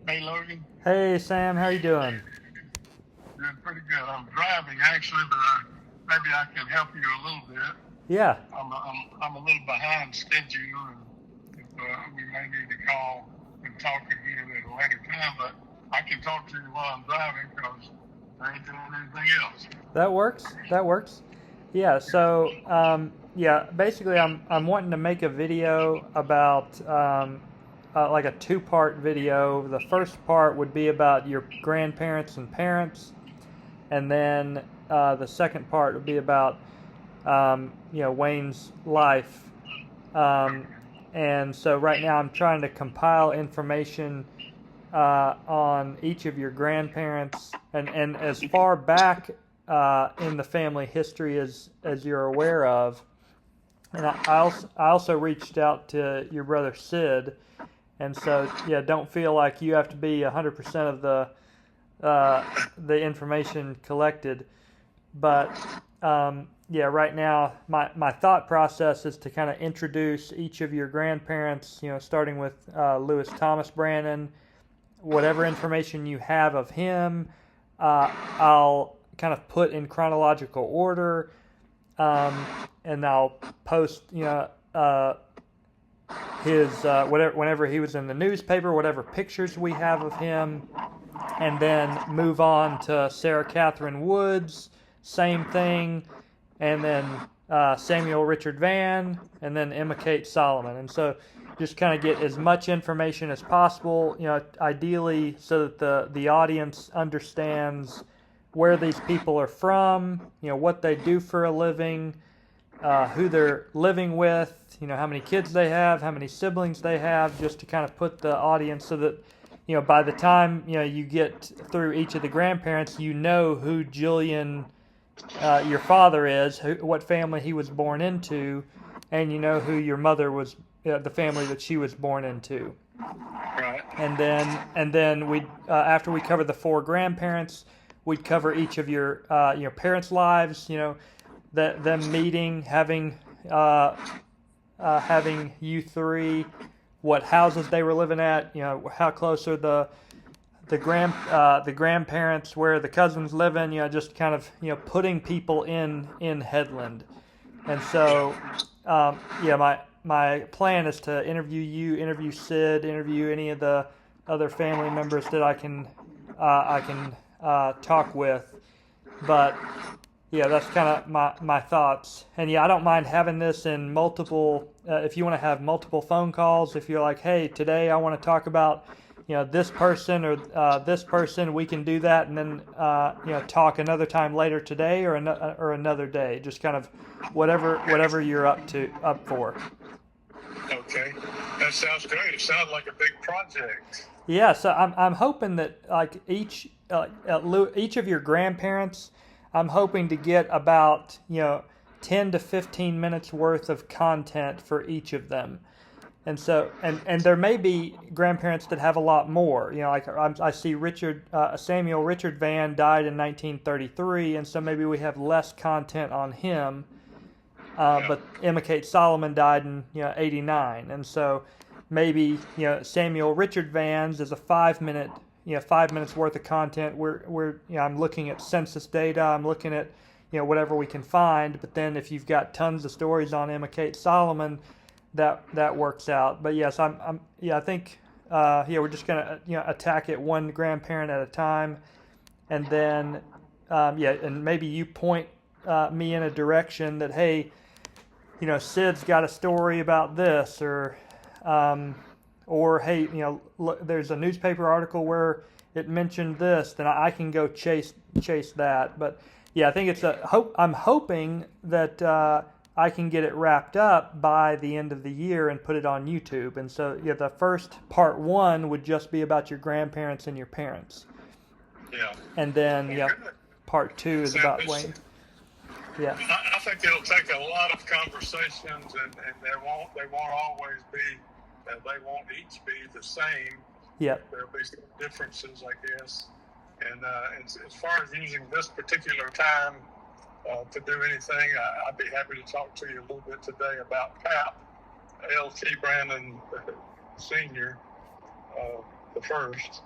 Hey, Logan. Hey Sam, how you doing? Doing pretty good. I'm driving actually, but maybe I can help you a little bit. Yeah, I'm a little behind schedule, and we may need to call and talk again at a later time. But I can talk to you while I'm driving because I ain't doing anything else. that works. That works. Yeah, so basically, I'm wanting to make a video about like a two-part video. The first part would be about your grandparents and parents, and then the second part would be about Wayne's life. Um, and so right now, I'm trying to compile information on each of your grandparents, and as far back in the family history as you're aware of. And I also reached out to your brother Sid, and so yeah, don't feel like you have to be 100% of the information collected, but yeah, right now my thought process is to kind of introduce each of your grandparents, starting with Lewis Thomas Brannon. Whatever information you have of him, I'll kind of put in chronological order, and I'll post, his whatever whenever he was in the newspaper, whatever pictures we have of him, and then move on to Sarah Catherine Woods, same thing, and then Samuel Richard Van, and then Emma Kate Solomon, and so just kind of get as much information as possible, ideally so that the audience understands where these people are from, what they do for a living, who they're living with, how many kids they have, how many siblings they have, just to kind of put the audience so that, by the time, you get through each of the grandparents, you know who Julian, your father is, what family he was born into, and you know who your mother was, the family that she was born into. Right. And then we after we cover the four grandparents, we'd cover each of your parents' lives. Them meeting, having you three, what houses they were living at. How close are the grandparents, where the cousins living. Just kind of putting people in Headland. And so my plan is to interview you, interview Sid, interview any of the other family members that I can talk with. But yeah, that's kind of my thoughts. And yeah, I don't mind having this in multiple. If you want to have multiple phone calls, if you're like, hey, today I want to talk about this person or this person, we can do that, and then talk another time later today or another day. Just kind of whatever you're up for. Okay, that sounds great. It sounds like a big project. Yeah, so I'm hoping that like each of your grandparents, I'm hoping to get about 10 to 15 minutes worth of content for each of them. And so, and there may be grandparents that have a lot more. Like I see Samuel Richard Van died in 1933, and so maybe we have less content on him. But Emma Kate Solomon died in 89, and so maybe Samuel Richard Van's is a 5 minute 5 minutes worth of content. I'm looking at census data. I'm looking at whatever we can find. But then if you've got tons of stories on Emma Kate Solomon, that works out. But yes, I think we're just gonna attack it one grandparent at a time, and then and maybe you point me in a direction that, hey, Sid's got a story about this, or hey, look, there's a newspaper article where it mentioned this, then I can go chase that. But yeah, I think I'm hoping that I can get it wrapped up by the end of the year and put it on YouTube. And so the first part one would just be about your grandparents and your parents. Yeah. And then part two is about Wayne. Yeah. I think it'll take a lot of conversations, and they won't always be. They won't each be the same. Yeah. There'll be some differences, I guess. And as far as using this particular time to do anything, I'd be happy to talk to you a little bit today about Pap, L.T. Brannon Sr., the first.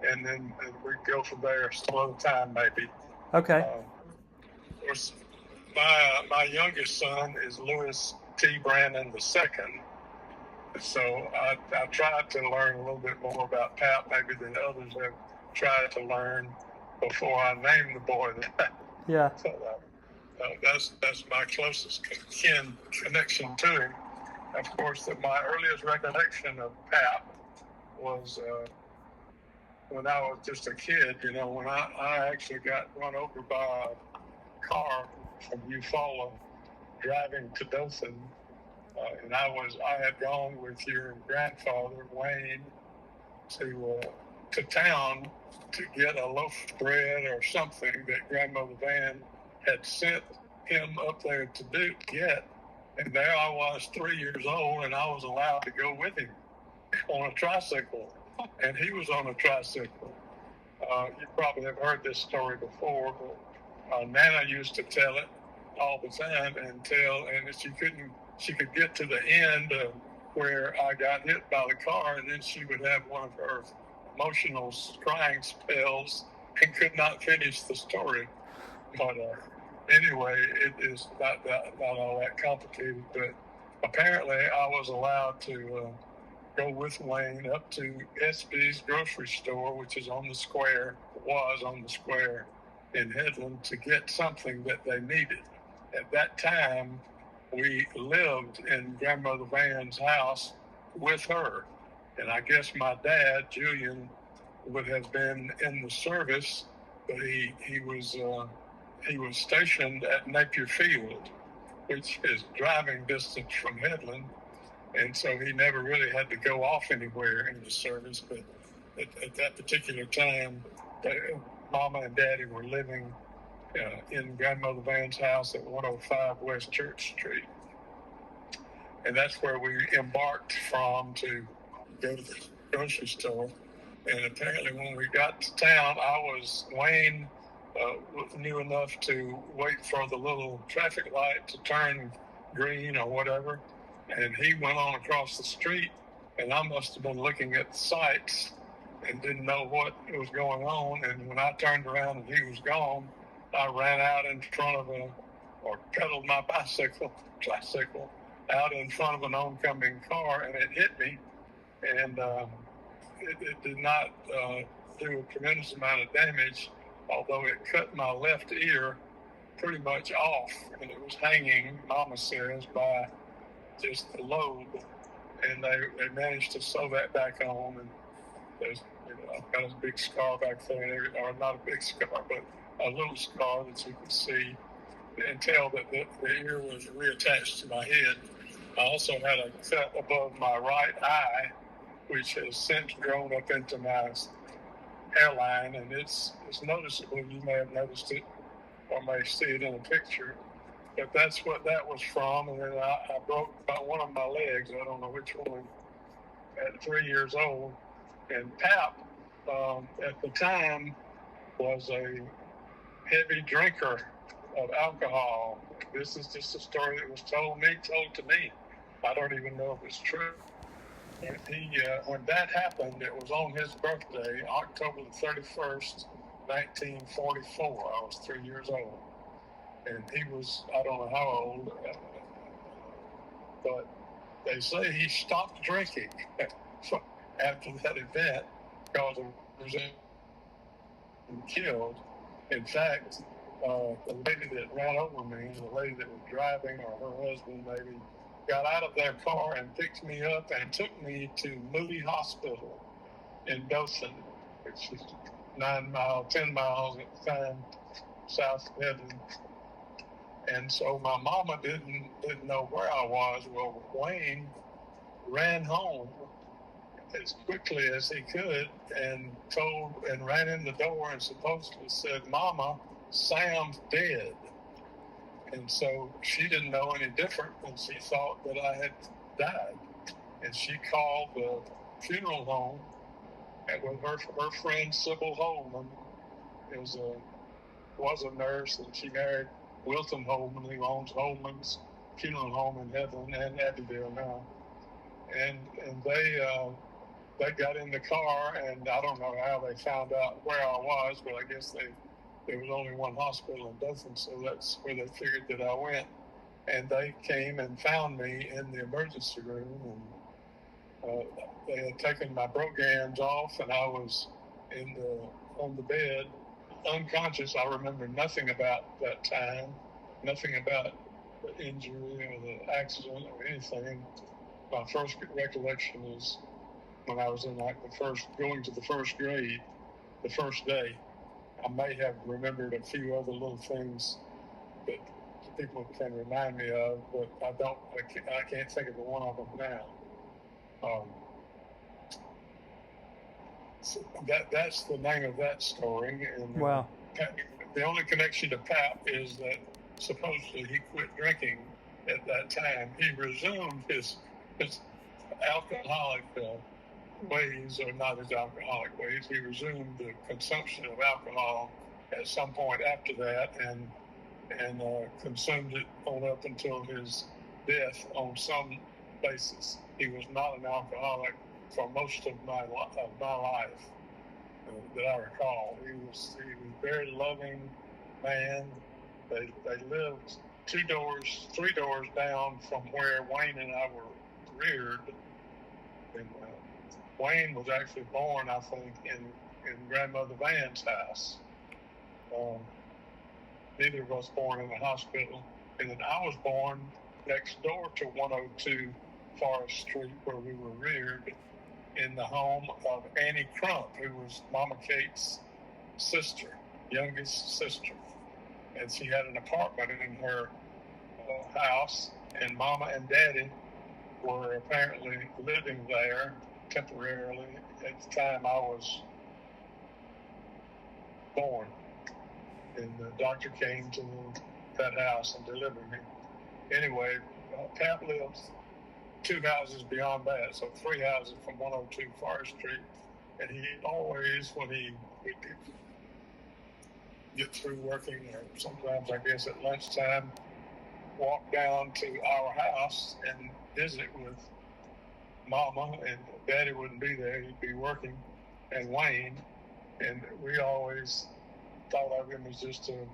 and then we'd go from there some other time maybe. Okay. Of course, my youngest son is Louis T. Brannon II. So I tried to learn a little bit more about Pap maybe than others have tried to learn before I named the boy that. Yeah. So that's my closest connection to him. Of course, my earliest recollection of Pap was when I was just a kid. When I actually got run over by a car from Eufaula driving to Dothan. And I had gone with your grandfather, Wayne, to town to get a loaf of bread or something that Grandmother Van had sent him up there to get. And there I was, 3 years old, and I was allowed to go with him on a tricycle. And he was on a tricycle. You probably have heard this story before, but Nana used to tell it all the time and she could get to the end of where I got hit by the car, and then she would have one of her emotional crying spells and could not finish the story. But anyway, it is not all that complicated. But apparently, I was allowed to go with Wayne up to SB's grocery store, which was on the square in Headland, to get something that they needed. At that time, we lived in Grandmother Van's house with her. And I guess my dad, Julian, would have been in the service, but he was stationed at Napier Field, which is driving distance from Headland. And so he never really had to go off anywhere in the service. But at that particular time, Mama and Daddy were living in Grandmother Van's house at 105 West Church Street. And that's where we embarked from to go to the grocery store. And apparently when we got to town, Wayne knew enough to wait for the little traffic light to turn green or whatever. And he went on across the street, and I must have been looking at the sights and didn't know what was going on. And when I turned around and he was gone, I ran out in front of or pedaled my tricycle out in front of an oncoming car, and it hit me. And it did not do a tremendous amount of damage, although it cut my left ear pretty much off, and it was hanging, Mama says, by just the lobe. And they managed to sew that back on, and there's, I've got a big scar back there, or not a big scar, but a little scar that you can see and tell that the ear was reattached to my head. I also had a cut above my right eye, which has since grown up into my hairline, and it's noticeable. You may have noticed it or may see it in a picture. But that's what that was from. And then I broke about one of my legs. I don't know which one, at 3 years old. And Pap, at the time, was a heavy drinker of alcohol. This is just a story that was told to me. I don't even know if it's true. And when that happened, it was on his birthday, October the 31st, 1944. I was 3 years old. And he was, I don't know how old, but they say he stopped drinking after that event because he was killed. In fact, the lady that ran over me, the lady that was driving, or her husband maybe, got out of their car and picked me up and took me to Moody Hospital in Dothan, which is 10 miles at the time, south of Headland. And so my mama didn't know where I was. Well, Wayne ran home as quickly as he could and ran in the door and supposedly said, "Mama, Sam's dead." And so she didn't know any different, and she thought that I had died. And she called the funeral home with her friend Sybil Holman. Was a nurse, and she married Wilton Holman, who owns Holman's Funeral Home in Headland and Abbeville now. And they they got in the car, and I don't know how they found out where I was, but I guess there was only one hospital in Dothan, so that's where they figured that I went. And they came and found me in the emergency room, and they had taken my brogans off, and I was on the bed, unconscious. I remember nothing about that time, nothing about the injury or the accident or anything. My first recollection is when I was in going to the first grade, the first day. I may have remembered a few other little things that people can remind me of, but I can't think of one of them now. So that's the name of that story. And Wow. the only connection to Pap is that supposedly he quit drinking at that time. He resumed his alcoholic ways, or not his alcoholic ways. He resumed the consumption of alcohol at some point after that, and consumed it on up until his death on some basis. He was not an alcoholic for most of my life that I recall. He was a very loving man. They lived 3 doors down from where Wayne and I were reared. And Wayne was actually born, I think, in Grandmother Van's house. Neither of us born in the hospital. And then I was born next door to 102 Forest Street, where we were reared, in the home of Annie Crump, who was Mama Kate's sister, youngest sister. And she had an apartment in her house, and Mama and Daddy were apparently living there temporarily at the time I was born. And the doctor came to that house and delivered me. Anyway, Pap lives 2 houses beyond that, so 3 houses from 102 Forest Street. And he always, when he would get through working, or sometimes I guess at lunchtime, walk down to our house and visit with Mama, and Daddy wouldn't be there, he'd be working, and Wayne. And we always thought of him as just a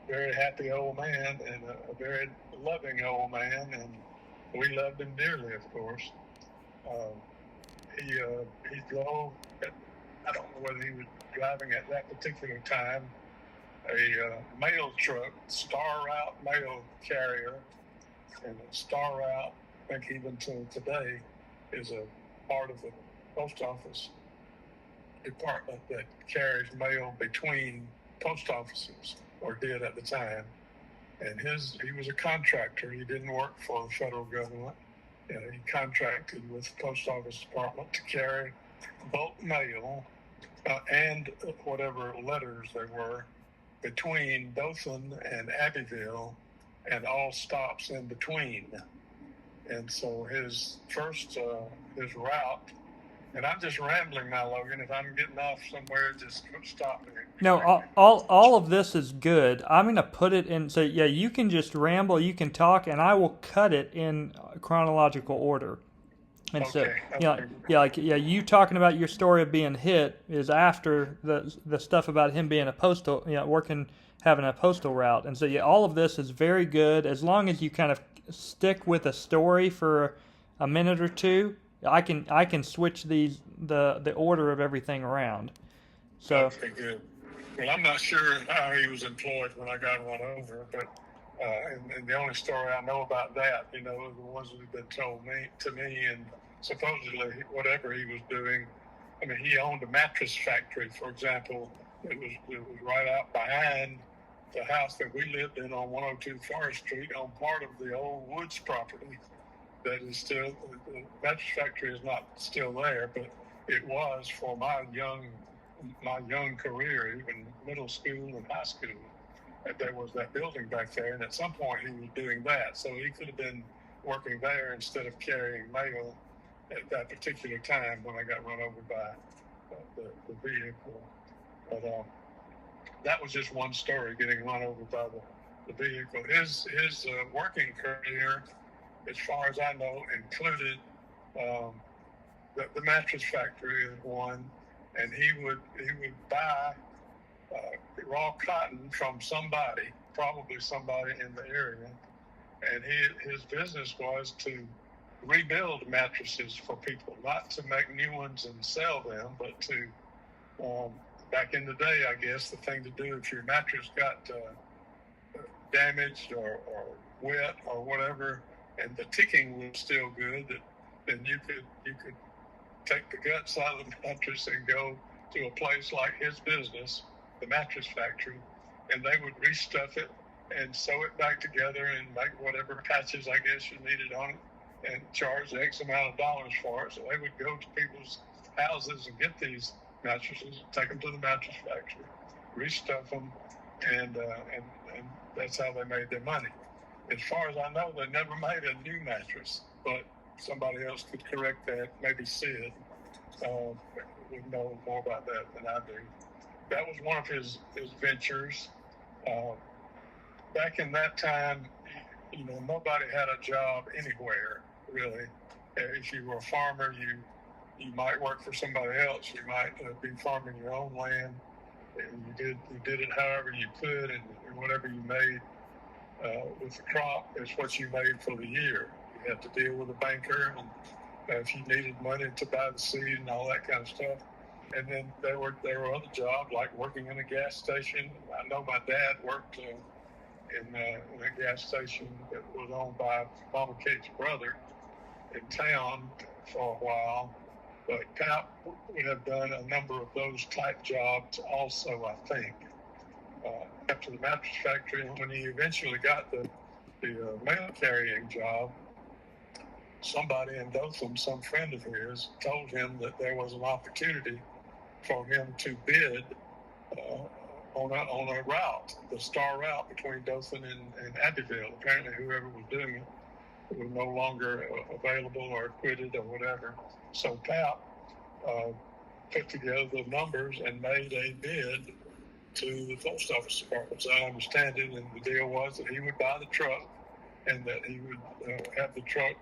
very happy old man and a very loving old man, and we loved him dearly, of course. He drove, I don't know whether he was driving at that particular time, a mail truck, Star Route mail carrier, and Star Route, I think even to today, is a part of the post office department that carries mail between post offices, or did at the time. And he was a contractor. He didn't work for the federal government. He contracted with the post office department to carry bulk mail and whatever letters there were between Dothan and Abbeville, and all stops in between. And so his route, and I'm just rambling now, Logan. If I'm getting off somewhere, just stop me. No, all of this is good. I'm going to put it in, so yeah, you can just ramble, you can talk, and I will cut it in chronological order. And Okay. So, you talking about your story of being hit is after the stuff about him being a postal, having a postal route. And so, yeah, all of this is very good as long as you kind of stick with a story for a minute or two. I can switch the order of everything around. So okay, good. Well, I'm not sure how he was employed when I got run over, but and the only story I know about that, the ones that have been told to me, and supposedly whatever he was doing. I mean, he owned a mattress factory, for example. It was right out behind the house that we lived in on 102 Forest Street, on part of the old Woods property. That is still, the mattress factory is not still there, but it was for my young career, even middle school and high school. There was that building back there, and at some point he was doing that. So he could have been working there instead of carrying mail at that particular time when I got run over by the vehicle. But that was just one story, getting run over by the vehicle. His working career, as far as I know, included the Mattress Factory is one, and he would buy raw cotton from somebody, probably somebody in the area, and his business was to rebuild mattresses for people, not to make new ones and sell them, but to back in the day, I guess the thing to do if your mattress got damaged or wet or whatever, and the ticking was still good, then you could take the guts out of the mattress and go to a place like his business, the Mattress Factory, and they would restuff it and sew it back together and make whatever patches I guess you needed on it and charge X amount of dollars for it. So they would go to people's houses and get these mattresses, take them to the Mattress Factory, restuff them, and that's how they made their money. As far as I know, they never made a new mattress, but somebody else could correct that, maybe Sid would know more about that than I do. That was one of his ventures. Back in that time, nobody had a job anywhere, really. If you were a farmer, you might work for somebody else. You might be farming your own land, and you did it however you could, and whatever you made with the crop is what you made for the year. You had to deal with a banker, and if you needed money to buy the seed and all that kind of stuff. And then there were other jobs like working in a gas station. I know my dad worked in a gas station that was owned by Mama Kate's brother in town for a while. But Pap would have done a number of those type jobs also, I think. After the Mattress Factory, when he eventually got the mail carrying job, somebody in Dothan, some friend of his, told him that there was an opportunity for him to bid on a route, the star route between Dothan and Abbeville. Apparently, whoever was doing it was no longer available or quitted or whatever. So Pap put together the numbers and made a bid to the post office department, as I understand it, and the deal was that he would buy the truck and that he would have the truck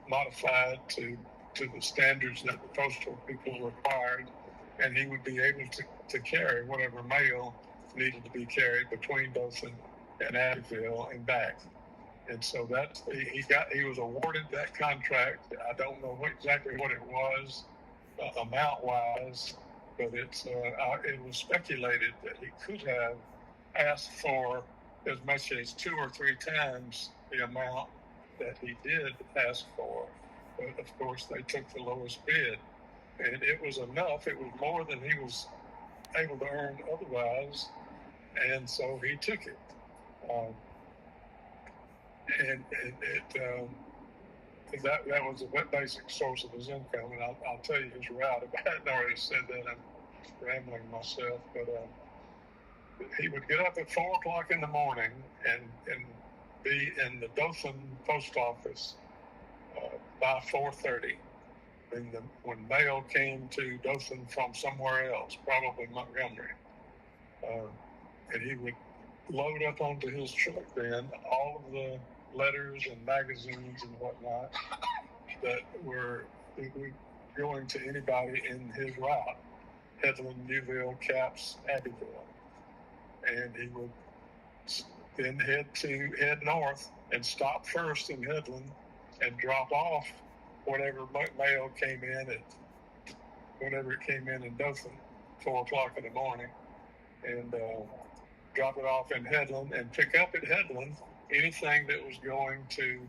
modified to the standards that the postal people required, and he would be able to carry whatever mail needed to be carried between Dothan and Abbeville and back. And so he was awarded that contract. I don't know exactly what it was amount wise, but it was speculated that he could have asked for as much as 2 or 3 times the amount that he did ask for. But of course, they took the lowest bid, and it was enough. It was more than he was able to earn otherwise, and so he took it. That was a basic source of his income, and I'll tell you his route. If I hadn't already said that, I'm rambling myself, but he would get up at 4 o'clock in the morning and be in the Dothan post office by 4:30. When mail came to Dothan from somewhere else, probably Montgomery, and he would load up onto his truck then all of the letters and magazines and whatnot that were going to anybody in his route: Headland, Newville, Caps, Abbeville. And he would then head north and stop first in Headland and drop off whatever mail came in whenever it came in Dothan, 4 o'clock in the morning, and drop it off in Headland and pick up at Headland anything that was going to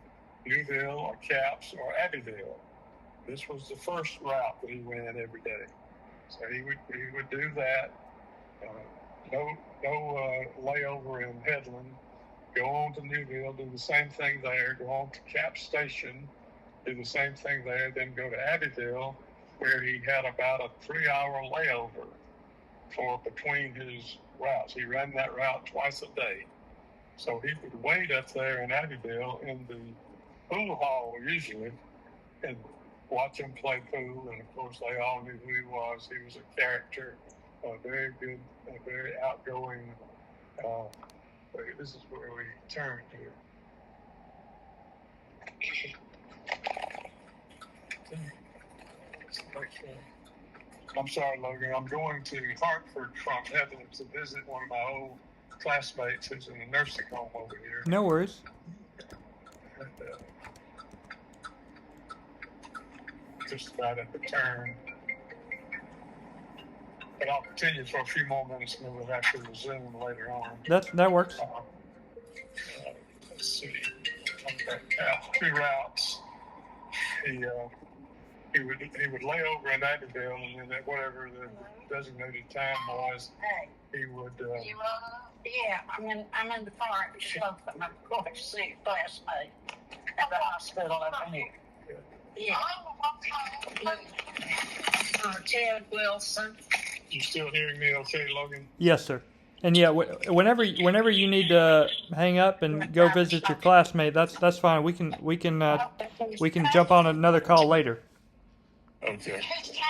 Newville or Caps or Abbeville. This was the first route that he went every day. So he would do that. No layover in Headland. Go on to Newville, do the same thing there. Go on to Cap Station, do the same thing there. Then go to Abbeville, where he had about a 3-hour layover for between his routes. He ran that route twice a day. So he would wait up there in Abbeville in the pool hall usually and watch him play pool. And of course, they all knew who he was. He was a character, very good, very outgoing. This is where we turned here. I'm sorry, Logan. I'm going to Hartford from Heather to visit one of my old classmates who's in a nursing home over here. No worries. And, just about at the turn. But I'll continue for a few more minutes and then we'll have to resume later on. That works. Let's see. Two routes. He would lay over in Abbeville, and then at whatever the designated time was, he would. Yeah, I'm in the car at Slocum. I'm going to see a classmate at the hospital over here. Yeah. Ted Wilson. You still hearing me okay, Logan? Yes, sir. And yeah, whenever you need to hang up and go visit your classmate, that's fine. We can jump on another call later. Okay.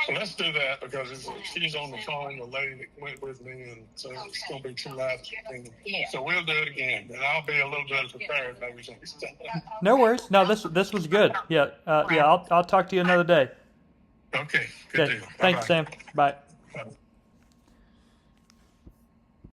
So let's do that because she's on the phone, the lady that went with me, and so it's going to be too loud. So we'll do it again, and I'll be a little bit prepared maybe next time. No worries. No, this was good. Yeah, I'll talk to you another day. Okay. Good deal. Thanks, Bye-bye. Sam. Bye. Bye.